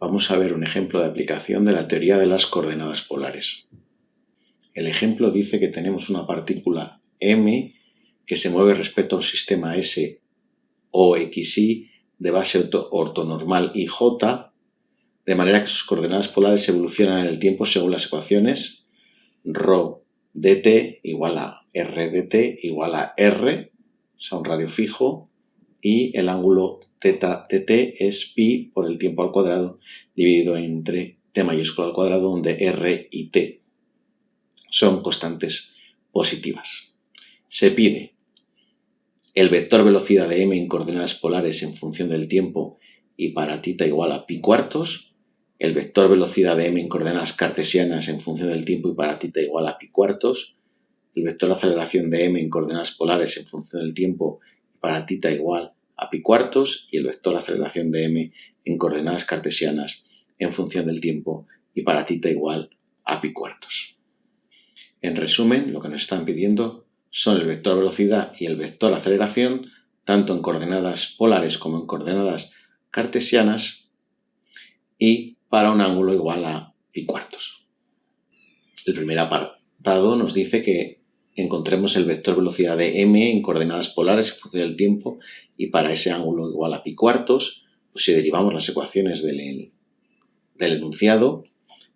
Vamos a ver un ejemplo de aplicación de la teoría de las coordenadas polares. El ejemplo dice que tenemos una partícula m que se mueve respecto a un sistema S o XY de base ortonormal IJ, de manera que sus coordenadas polares evolucionan en el tiempo según las ecuaciones ρ dt igual a r dt igual a r, o sea, un radio fijo, y el ángulo θ dt es pi por el tiempo al cuadrado dividido entre t mayúscula al cuadrado, donde r y t son constantes positivas. Se pide el vector velocidad de m en coordenadas polares en función del tiempo y para θ igual a pi cuartos, el vector velocidad de m en coordenadas cartesianas en función del tiempo y para θ igual a pi cuartos, el vector aceleración de m en coordenadas polares en función del tiempo y para θ igual a pi cuartos, y el vector aceleración de m en coordenadas cartesianas en función del tiempo y para θ igual a pi cuartos. En resumen, lo que nos están pidiendo son el vector velocidad y el vector aceleración, tanto en coordenadas polares como en coordenadas cartesianas, y para un ángulo igual a pi cuartos. El primer apartado nos dice que encontremos el vector velocidad de m en coordenadas polares en función del tiempo y para ese ángulo igual a pi cuartos, pues si derivamos las ecuaciones del enunciado,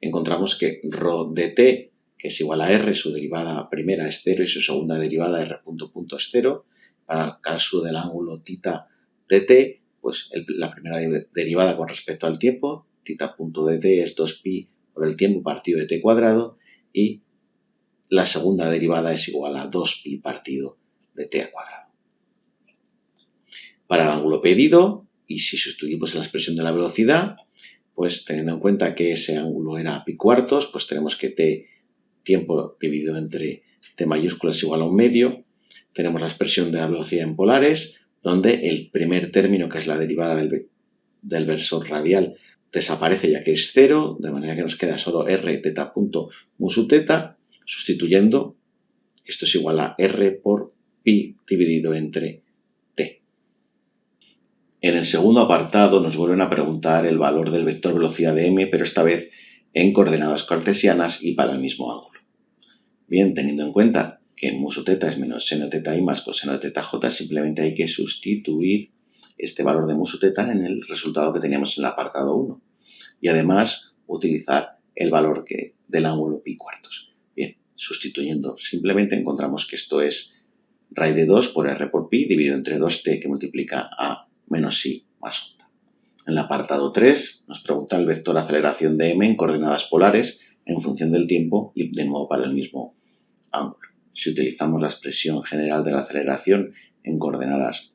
encontramos que ρ dt, que es igual a r, su derivada primera es 0 y su segunda derivada r punto es 0. Para el caso del ángulo θ dt, pues la primera derivada con respecto al tiempo, θ punto dt es 2pi por el tiempo partido de t cuadrado, y la segunda derivada es igual a 2pi partido de t al cuadrado. Para el ángulo pedido, y si sustituimos en la expresión de la velocidad, pues teniendo en cuenta que ese ángulo era pi cuartos, pues tenemos que t tiempo dividido entre t mayúscula es igual a 1/2. Tenemos la expresión de la velocidad en polares, donde el primer término, que es la derivada del versor radial, desaparece ya que es 0, de manera que nos queda solo r θ punto mu sub θ, sustituyendo, esto es igual a r por pi dividido entre t. En el segundo apartado nos vuelven a preguntar el valor del vector velocidad de m, pero esta vez en coordenadas cartesianas y para el mismo ángulo. Bien, teniendo en cuenta que mu sub θ es menos seno de θ i más coseno de θj, simplemente hay que sustituir este valor de mu sub θ en el resultado que teníamos en el apartado 1 y además utilizar el valor del ángulo pi cuartos. Bien, sustituyendo simplemente encontramos que esto es raíz de 2 por r por pi dividido entre 2t, que multiplica a menos i más onda. En el apartado 3 nos pregunta el vector aceleración de m en coordenadas polares en función del tiempo y de nuevo para el mismo ángulo. Si utilizamos la expresión general de la aceleración en coordenadas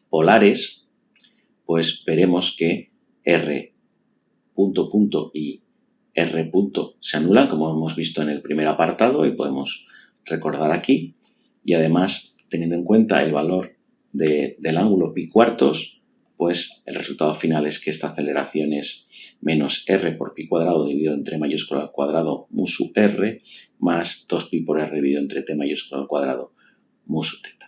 polares, pues veremos que r punto y r punto se anulan, como hemos visto en el primer apartado y podemos recordar aquí, y además, teniendo en cuenta el valor del ángulo pi cuartos, pues el resultado final es que esta aceleración es menos r por pi cuadrado dividido entre mayúscula al cuadrado mu sub r más 2pi por r dividido entre t mayúscula al cuadrado mu sub θ.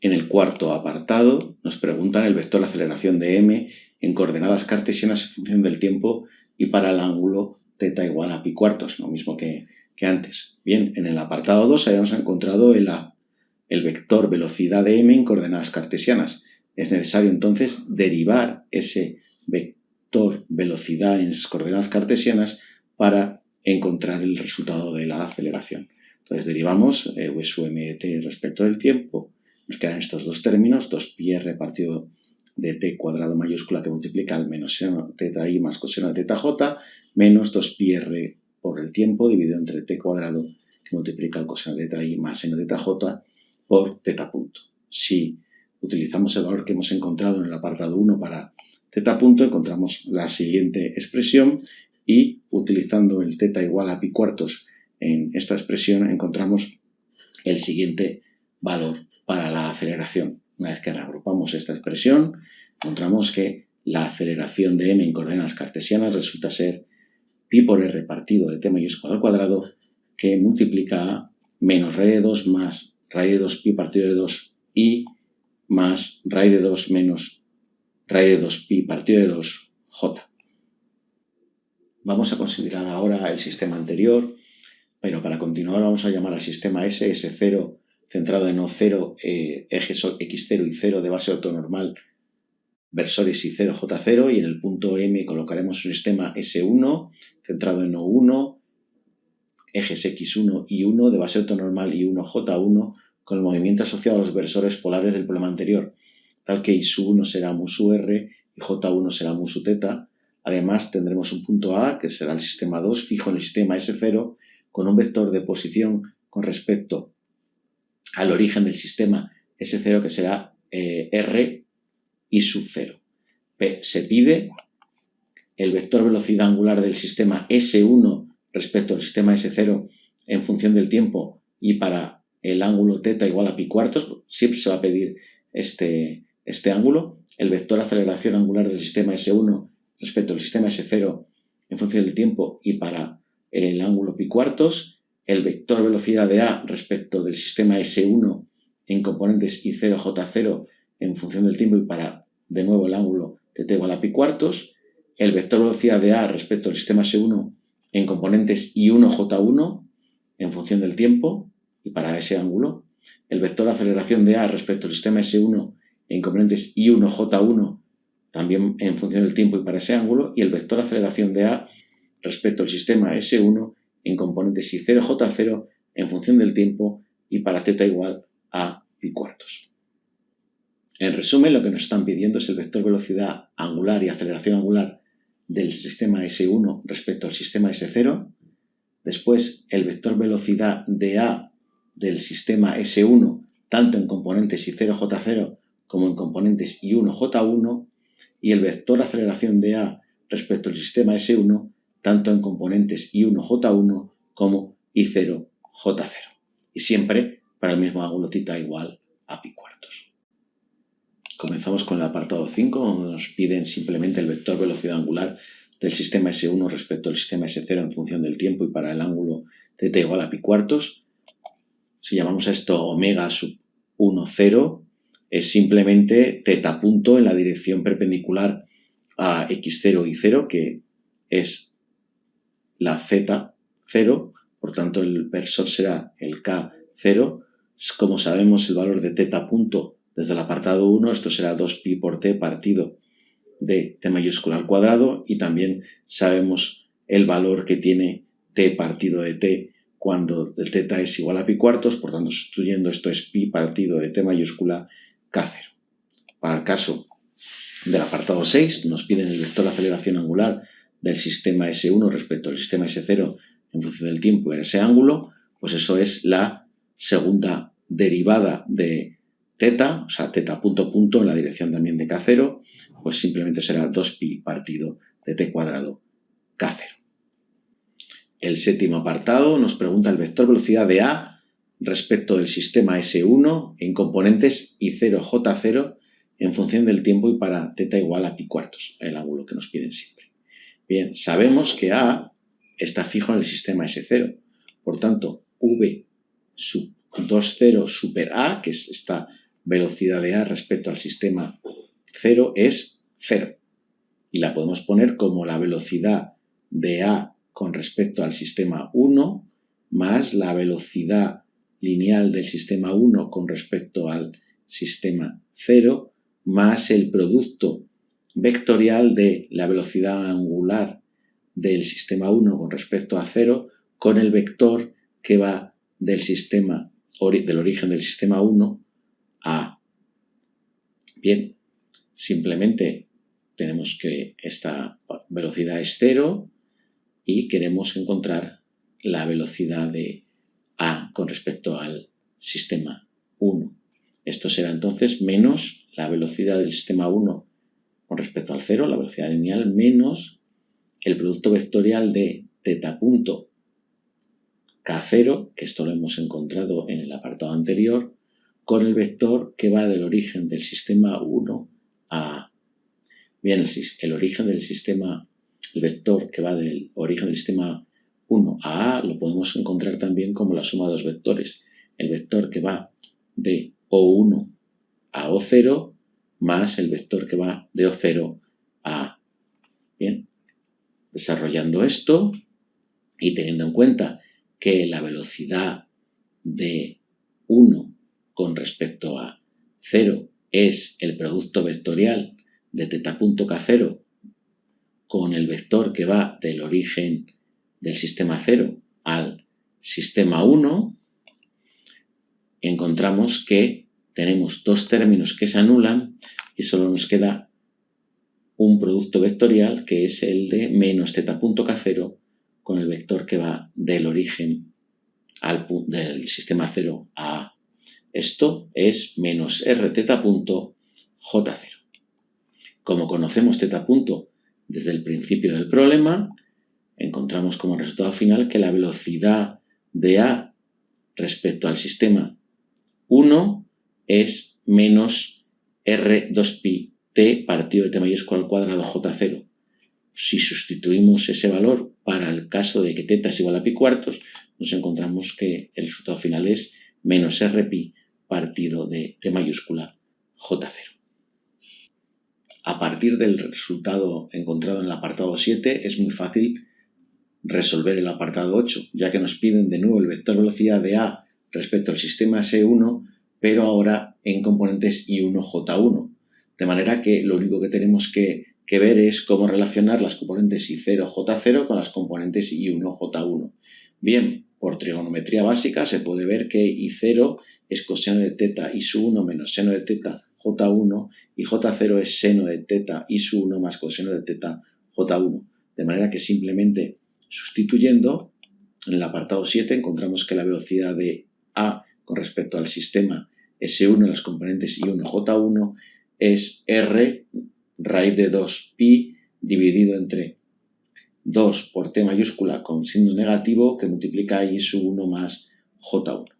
En el cuarto apartado nos preguntan el vector aceleración de m en coordenadas cartesianas en función del tiempo y para el ángulo θ igual a pi cuartos, lo mismo que antes. Bien, en el apartado 2 habíamos encontrado el vector velocidad de m en coordenadas cartesianas. Es necesario entonces derivar ese vector velocidad en esas coordenadas cartesianas para encontrar el resultado de la aceleración. Entonces derivamos v sub m de t respecto del tiempo. Nos quedan estos dos términos, 2pi r partido de t cuadrado mayúscula que multiplica al menos seno θ i más coseno de θj menos 2pi r por el tiempo dividido entre t cuadrado que multiplica el coseno de θ i más seno de θj por θ punto. Si utilizamos el valor que hemos encontrado en el apartado 1 para θ punto, encontramos la siguiente expresión y utilizando el θ igual a pi cuartos en esta expresión encontramos el siguiente valor para la aceleración. Una vez que reagrupamos esta expresión, encontramos que la aceleración de m en coordenadas cartesianas resulta ser pi por r partido de t mayúscula al cuadrado, que multiplica a menos raíz de 2 más raíz de 2 pi partido de 2 i más raíz de 2 menos raíz de 2 pi partido de 2 J. Vamos a considerar ahora el sistema anterior, pero para continuar vamos a llamar al sistema S, S0, centrado en O0, ejes X0 y 0 de base ortonormal, versores y 0, J0, y en el punto M colocaremos un sistema S1, centrado en O1, ejes X1 y 1 de base ortonormal y 1, J1, con el movimiento asociado a los versores polares del problema anterior, tal que I1 será mu su R y J1 será mu su teta. Además, tendremos un punto A, que será el sistema 2, fijo en el sistema S0, con un vector de posición con respecto al origen del sistema S0, que será R y sub 0. Se pide el vector velocidad angular del sistema S1 respecto al sistema S0 en función del tiempo, y para el ángulo θ igual a pi cuartos, siempre se va a pedir este ángulo. El vector aceleración angular del sistema S1 respecto al sistema S0 en función del tiempo y para el ángulo pi cuartos. El vector velocidad de A respecto del sistema S1 en componentes I0, J0 en función del tiempo y para, de nuevo, el ángulo θ igual a pi cuartos. El vector velocidad de A respecto al sistema S1 en componentes I1, J1 en función del tiempo y para ese ángulo. El vector aceleración de A respecto al sistema S1 en componentes I1, J1 también en función del tiempo y para ese ángulo. Y el vector aceleración de A respecto al sistema S1 en componentes I0, J0 en función del tiempo y para θ igual a pi cuartos. En resumen, lo que nos están pidiendo es el vector velocidad angular y aceleración angular del sistema S1 respecto al sistema S0. Después, el vector velocidad de A del sistema S1, tanto en componentes I0, J0 como en componentes I1, J1. Y el vector aceleración de A respecto al sistema S1, tanto en componentes I1, J1 como I0, J0. Y siempre para el mismo ángulo θ igual a pi cuartos. Comenzamos con el apartado 5, donde nos piden simplemente el vector velocidad angular del sistema S1 respecto al sistema S0 en función del tiempo y para el ángulo θ igual a pi cuartos. Si llamamos a esto omega sub 1, 0, es simplemente θ punto en la dirección perpendicular a X0 y 0, que es la Z0, por tanto el versor será el K0. Como sabemos el valor de θ punto desde el apartado 1, esto será 2pi por t partido de t mayúscula al cuadrado, y también sabemos el valor que tiene t partido de t cuando el θ es igual a pi cuartos, por tanto sustituyendo esto es pi partido de t mayúscula K0. Para el caso del apartado 6 nos piden el vector de aceleración angular del sistema S1 respecto al sistema S0 en función del tiempo en ese ángulo, pues eso es la segunda derivada de θ, o sea, θ punto punto en la dirección también de K0, pues simplemente será 2pi partido de t cuadrado K0. El séptimo apartado nos pregunta el vector velocidad de A respecto del sistema S1 en componentes I0, J0 en función del tiempo y para θ igual a pi cuartos, el ángulo que nos piden siempre. Bien, sabemos que A está fijo en el sistema S0, por tanto, V sub 2,0 super A, que es esta velocidad de A respecto al sistema 0, es 0. Y la podemos poner como la velocidad de A con respecto al sistema 1 más la velocidad lineal del sistema 1 con respecto al sistema 0 más el producto vectorial de la velocidad angular del sistema 1 con respecto a 0 con el vector que va del origen del sistema 1 a A. Bien, simplemente tenemos que esta velocidad es 0 y queremos encontrar la velocidad de A con respecto al sistema 1. Esto será entonces menos la velocidad del sistema 1 con respecto al 0, la velocidad lineal, menos el producto vectorial de θ punto K0, que esto lo hemos encontrado en el apartado anterior, con el vector que va del origen del sistema 1 a A. Bien, el vector que va del origen del sistema 1 a A lo podemos encontrar también como la suma de dos vectores. El vector que va de O1 a O0 más el vector que va de O0 a A. Bien, desarrollando esto y teniendo en cuenta que la velocidad de 1 con respecto a 0 es el producto vectorial de θ.k0 con el vector que va del origen del sistema 0 al sistema 1, encontramos que tenemos dos términos que se anulan y solo nos queda un producto vectorial que es el de menos θ.k0 con el vector que va del origen del sistema 0 a A. Esto es menos rθ.j0. Como conocemos θ desde el principio del problema, encontramos como resultado final que la velocidad de A respecto al sistema 1 es menos r2pi t partido de t mayúscula al cuadrado j0. Si sustituimos ese valor para el caso de que θ es igual a pi cuartos, nos encontramos que el resultado final es menos rpi partido de t mayúscula j0. A partir del resultado encontrado en el apartado 7 es muy fácil resolver el apartado 8, ya que nos piden de nuevo el vector velocidad de A respecto al sistema S1, pero ahora en componentes I1J1. De manera que lo único que tenemos que ver es cómo relacionar las componentes I0J0 con las componentes I1J1. Bien, por trigonometría básica se puede ver que I0 es coseno de θ I1 menos seno de θ J1 y J0 es seno de θ I1 más coseno de θ J1. De manera que simplemente sustituyendo, en el apartado 7 encontramos que la velocidad de A con respecto al sistema S1 en las componentes I1J1 es R raíz de 2pi dividido entre 2 por t mayúscula con signo negativo que multiplica I1 más J1.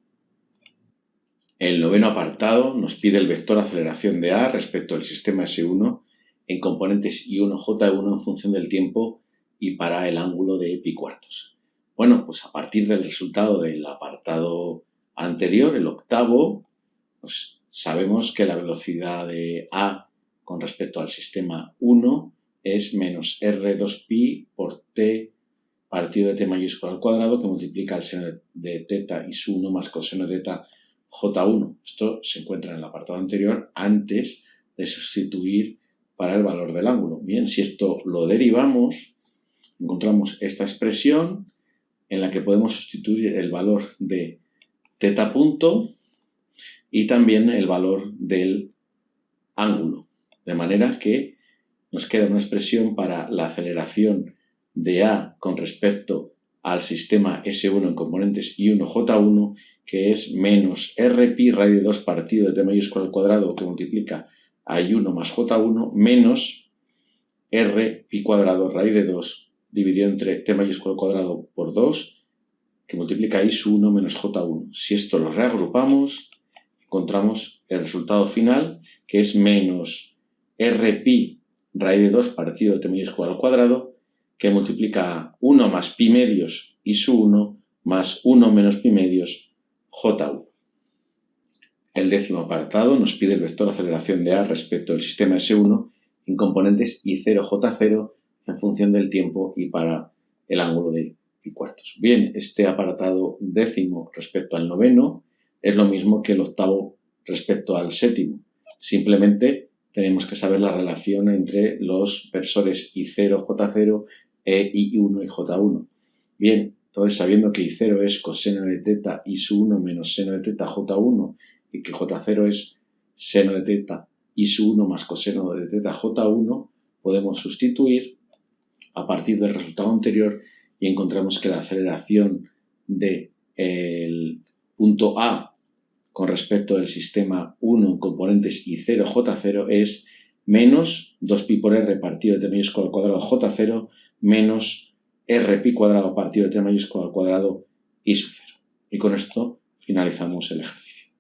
El noveno apartado nos pide el vector aceleración de A respecto al sistema S1 en componentes I1J1 en función del tiempo y para el ángulo de pi cuartos. Bueno, pues a partir del resultado del apartado anterior, el octavo, pues sabemos que la velocidad de A con respecto al sistema 1 es menos r2pi por t partido de t mayúscula al cuadrado que multiplica el seno de θ I1 más coseno de θ J1. Esto se encuentra en el apartado anterior antes de sustituir para el valor del ángulo. Bien, si esto lo derivamos, encontramos esta expresión en la que podemos sustituir el valor de θ punto y también el valor del ángulo. De manera que nos queda una expresión para la aceleración de A con respecto al sistema S1 en componentes I1J1, que es menos rpi raíz de 2 partido de t mayúscula al cuadrado que multiplica a I1 más J1 menos rpi cuadrado raíz de 2 dividido entre t mayúscula al cuadrado por 2 que multiplica I1 menos J1. Si esto lo reagrupamos, encontramos el resultado final, que es menos rpi raíz de 2 partido de t mayúscula al cuadrado que multiplica 1 más pi medios I1 más 1 menos pi medios J1. El décimo apartado nos pide el vector aceleración de A respecto al sistema S1 en componentes I0J0 en función del tiempo y para el ángulo de pi cuartos. Bien, este apartado décimo respecto al noveno es lo mismo que el octavo respecto al séptimo. Simplemente tenemos que saber la relación entre los versores I0J0 e I1 y J1. Bien, entonces sabiendo que I0 es coseno de θ I1 menos seno de θ J1 y que J0 es seno de θ I1 más coseno de θ J1, podemos sustituir a partir del resultado anterior y encontramos que la aceleración del punto A con respecto del sistema 1 en componentes I0J0 es menos 2pi por r partido de t mayúscula al cuadrado J0 menos rpi cuadrado partido de t mayúscula al cuadrado I sub 0. Y con esto finalizamos el ejercicio.